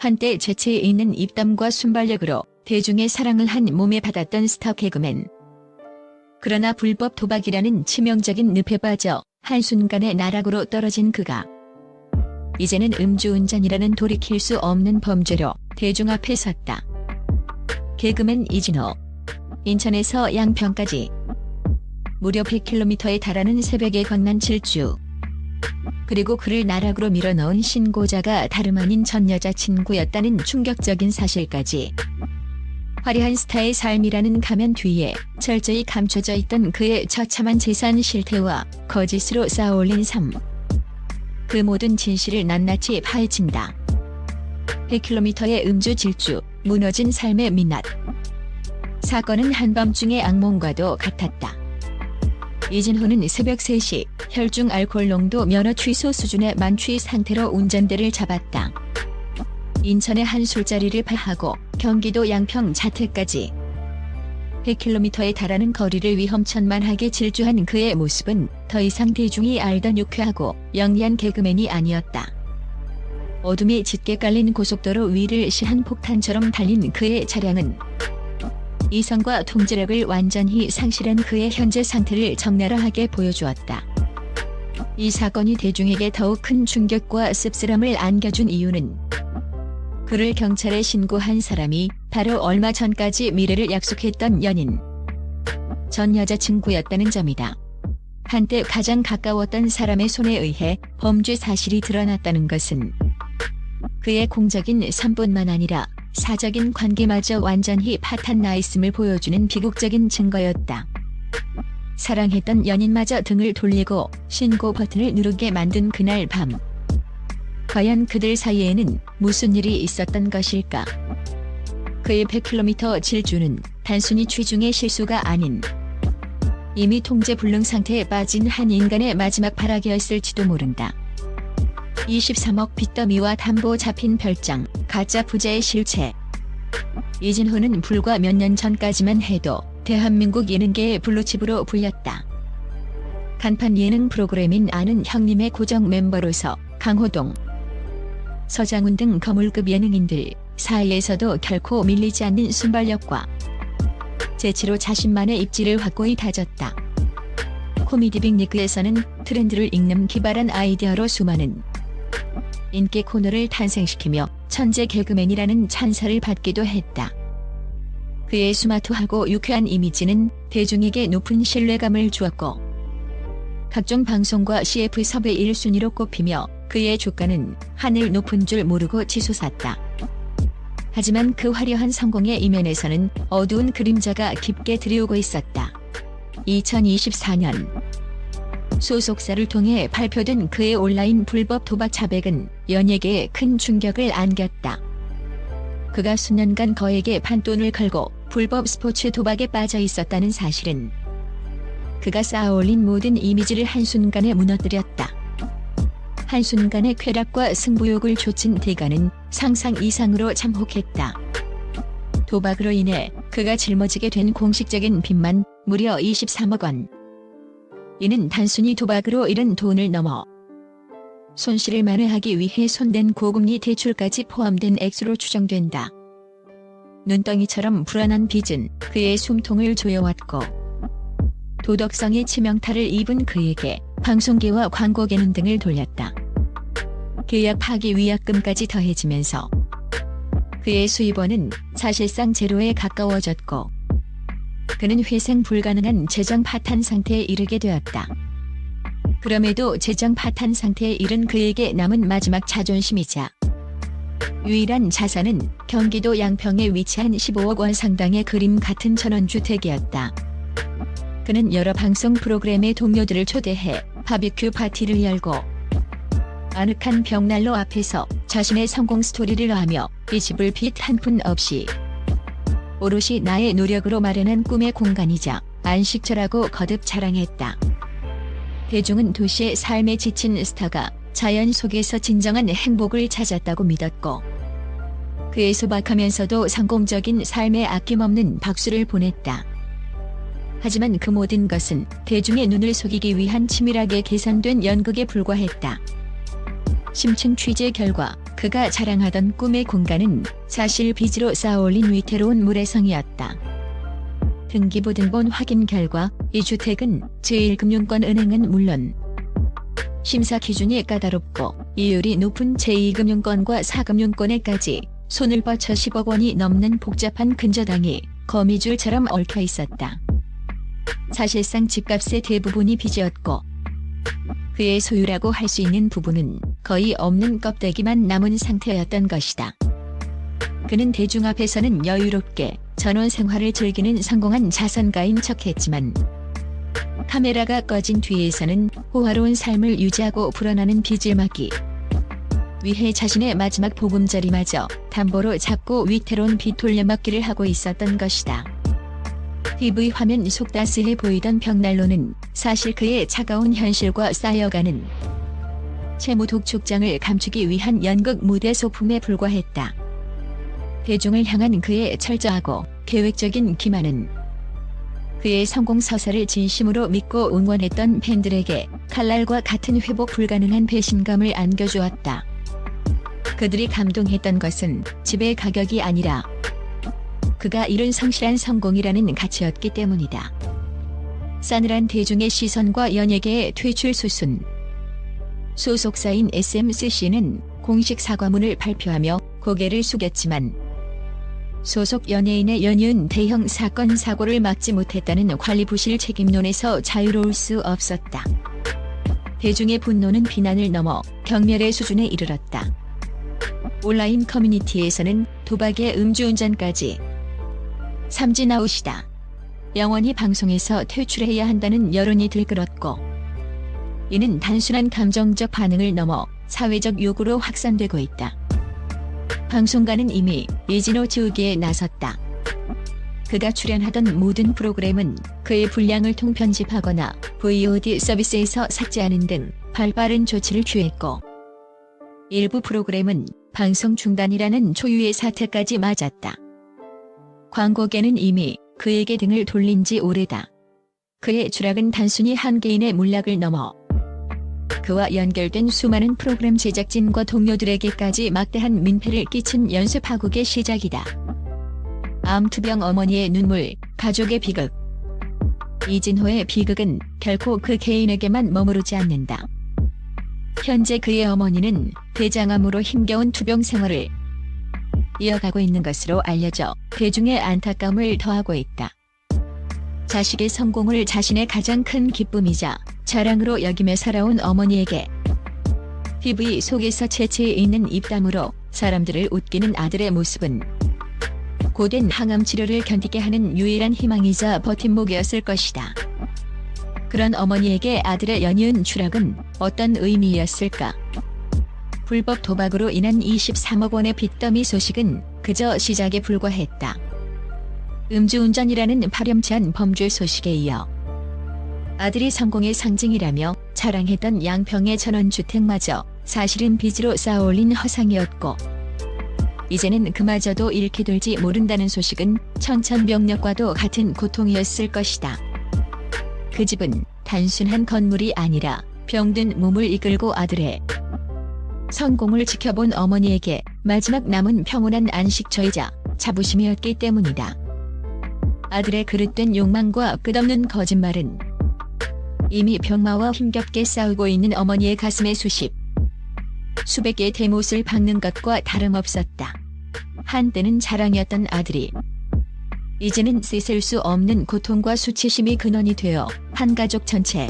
한때 재치 있는 입담과 순발력으로 대중의 사랑을 한 몸에 받았던 스타 개그맨. 그러나 불법 도박이라는 치명적인 늪에 빠져 한순간에 나락으로 떨어진 그가 이제는 음주운전이라는 돌이킬 수 없는 범죄로 대중 앞에 섰다. 개그맨 이진호. 인천에서 양평까지 무려 100km에 달하는 새벽에 건넌 질주. 그리고 그를 나락으로 밀어넣은 신고자가 다름 아닌 전 여자친구였다는 충격적인 사실까지. 화려한 스타의 삶이라는 가면 뒤에 철저히 감춰져 있던 그의 처참한 재산 실태와 거짓으로 쌓아올린 삶. 그 모든 진실을 낱낱이 파헤친다. 100km의 음주 질주, 무너진 삶의 민낯. 사건은 한밤중의 악몽과도 같았다. 이진호는 새벽 3시 혈중 알코올 농도 면허 취소 수준의 만취 상태로 운전대를 잡았다. 인천의 한 술자리를 파하고 경기도 양평 자택까지 100km에 달하는 거리를 위험천만하게 질주한 그의 모습은 더 이상 대중이 알던 유쾌하고 영리한 개그맨이 아니었다. 어둠이 짙게 깔린 고속도로 위를 시한폭탄처럼 달린 그의 차량은 이성과 통제력을 완전히 상실한 그의 현재 상태를 적나라하게 보여주었다. 이 사건이 대중에게 더욱 큰 충격과 씁쓸함을 안겨준 이유는 그를 경찰에 신고한 사람이 바로 얼마 전까지 미래를 약속했던 연인, 전 여자친구였다는 점이다. 한때 가장 가까웠던 사람의 손에 의해 범죄 사실이 드러났다는 것은 그의 공적인 삶뿐만 아니라 사적인 관계마저 완전히 파탄 나 있음을 보여주는 비극적인 증거였다. 사랑했던 연인마저 등을 돌리고 신고 버튼을 누르게 만든 그날 밤. 과연 그들 사이에는 무슨 일이 있었던 것일까? 그의 100km 질주는 단순히 취중의 실수가 아닌 이미 통제 불능 상태에 빠진 한 인간의 마지막 발악이었을지도 모른다. 23억 빚더미와 담보 잡힌 별장, 가짜 부자의 실체. 이진호는 불과 몇 년 전까지만 해도 대한민국 예능계의 블루칩으로 불렸다. 간판 예능 프로그램인 아는 형님의 고정 멤버로서 강호동, 서장훈 등 거물급 예능인들 사이에서도 결코 밀리지 않는 순발력과 재치로 자신만의 입지를 확고히 다졌다. 코미디 빅리그에서는 트렌드를 읽는 기발한 아이디어로 수많은 인기 코너를 탄생시키며 천재 개그맨이라는 찬사를 받기도 했다. 그의 스마트하고 유쾌한 이미지는 대중에게 높은 신뢰감을 주었고 각종 방송과 CF 섭외 1순위로 꼽히며 그의 주가는 하늘 높은 줄 모르고 치솟았다. 하지만 그 화려한 성공의 이면에서는 어두운 그림자가 깊게 들이오고 있었다. 2024년 소속사를 통해 발표된 그의 온라인 불법 도박 자백은 연예계에 큰 충격을 안겼다. 그가 수년간 거액의 판돈을 걸고 불법 스포츠 도박에 빠져 있었다는 사실은 그가 쌓아올린 모든 이미지를 한순간에 무너뜨렸다. 한순간의 쾌락과 승부욕을 좇은 대가는 상상 이상으로 참혹했다. 도박으로 인해 그가 짊어지게 된 공식적인 빚만 무려 23억 원. 이는 단순히 도박으로 잃은 돈을 넘어 손실을 만회하기 위해 손댄 고금리 대출까지 포함된 액수로 추정된다. 눈덩이처럼 불어난 빚은 그의 숨통을 조여왔고 도덕성의 치명타를 입은 그에게 방송계와 광고계는 등을 돌렸다. 계약 파기 위약금까지 더해지면서 그의 수입원은 사실상 제로에 가까워졌고 그는 회생 불가능한 재정 파탄 상태에 이르게 되었다. 그럼에도 재정 파탄 상태에 이른 그에게 남은 마지막 자존심이자 유일한 자산은 경기도 양평에 위치한 15억 원 상당의 그림 같은 전원주택이었다. 그는 여러 방송 프로그램의 동료들을 초대해 바비큐 파티를 열고 아늑한 벽난로 앞에서 자신의 성공 스토리를 하며 이 집을 빚 한 푼 없이 오롯이 나의 노력으로 마련한 꿈의 공간이자 안식처라고 거듭 자랑했다. 대중은 도시의 삶에 지친 스타가 자연 속에서 진정한 행복을 찾았다고 믿었고 그의 소박하면서도 성공적인 삶에 아낌없는 박수를 보냈다. 하지만 그 모든 것은 대중의 눈을 속이기 위한 치밀하게 계산된 연극에 불과했다. 심층 취재 결과 그가 자랑하던 꿈의 공간은 사실 빚으로 쌓아올린 위태로운 모래성이었다. 등기부등본 확인 결과 이 주택은 제1금융권은행은 물론 심사 기준이 까다롭고 이율이 높은 제2금융권과 4금융권에까지 손을 뻗쳐 10억 원이 넘는 복잡한 근저당이 거미줄처럼 얽혀 있었다. 사실상 집값의 대부분이 빚이었고 그의 소유라고 할 수 있는 부분은 거의 없는 껍데기만 남은 상태였던 것이다. 그는 대중 앞에서는 여유롭게 전원 생활을 즐기는 성공한 자선가인 척했지만 카메라가 꺼진 뒤에서는 호화로운 삶을 유지하고 불어나는 빚을 막기 위해 자신의 마지막 보금자리마저 담보로 잡고 위태로운 빚 돌려막기를 하고 있었던 것이다. TV 화면 속 따스해 보이던 벽난로는 사실 그의 차가운 현실과 쌓여가는 채무 독촉장을 감추기 위한 연극 무대 소품에 불과했다. 대중을 향한 그의 철저하고 계획적인 기만은 그의 성공 서사를 진심으로 믿고 응원했던 팬들에게 칼날과 같은 회복 불가능한 배신감을 안겨주었다. 그들이 감동했던 것은 집의 가격이 아니라 그가 이룬 성실한 성공이라는 가치였기 때문이다. 싸늘한 대중의 시선과 연예계의 퇴출 수순. 소속사인 SMCC는 공식 사과문을 발표하며 고개를 숙였지만 소속 연예인의 연이은 대형 사건 사고를 막지 못했다는 관리 부실 책임론에서 자유로울 수 없었다. 대중의 분노는 비난을 넘어 경멸의 수준에 이르렀다. 온라인 커뮤니티에서는 도박의 음주운전까지 삼진아웃이다. 영원히 방송에서 퇴출해야 한다는 여론이 들끓었고 이는 단순한 감정적 반응을 넘어 사회적 요구로 확산되고 있다. 방송가는 이미 이진호 지우기에 나섰다. 그가 출연하던 모든 프로그램은 그의 분량을 통편집하거나 VOD 서비스에서 삭제하는 등 발빠른 조치를 취했고 일부 프로그램은 방송 중단이라는 초유의 사태까지 맞았다. 광고계는 이미 그에게 등을 돌린 지 오래다. 그의 추락은 단순히 한 개인의 몰락을 넘어 그와 연결된 수많은 프로그램 제작진과 동료들에게까지 막대한 민폐를 끼친 연쇄 파국의 시작이다. 암투병 어머니의 눈물, 가족의 비극. 이진호의 비극은 결코 그 개인에게만 머무르지 않는다. 현재 그의 어머니는 대장암으로 힘겨운 투병 생활을 이어가고 있는 것으로 알려져 대중의 안타까움을 더하고 있다. 자식의 성공을 자신의 가장 큰 기쁨이자 자랑으로 여기며 살아온 어머니에게 TV 속에서 채취해 있는 입담으로 사람들을 웃기는 아들의 모습은 고된 항암 치료를 견디게 하는 유일한 희망이자 버팀목이었을 것이다. 그런 어머니에게 아들의 연이은 추락은 어떤 의미였을까? 불법 도박으로 인한 23억 원의 빚더미 소식은 그저 시작에 불과했다. 음주운전이라는 파렴치한 범죄 소식에 이어 아들이 성공의 상징이라며 자랑했던 양평의 전원주택마저 사실은 빚으로 쌓아올린 허상이었고 이제는 그마저도 잃게 될지 모른다는 소식은 천천병력과도 같은 고통이었을 것이다. 그 집은 단순한 건물이 아니라 병든 몸을 이끌고 아들의 성공을 지켜본 어머니에게 마지막 남은 평온한 안식처이자 자부심이었기 때문이다. 아들의 그릇된 욕망과 끝없는 거짓말은 이미 병마와 힘겹게 싸우고 있는 어머니의 가슴에 수백 개의 대못을 박는 것과 다름없었다. 한때는 자랑이었던 아들이 이제는 씻을 수 없는 고통과 수치심이 근원이 되어 한 가족 전체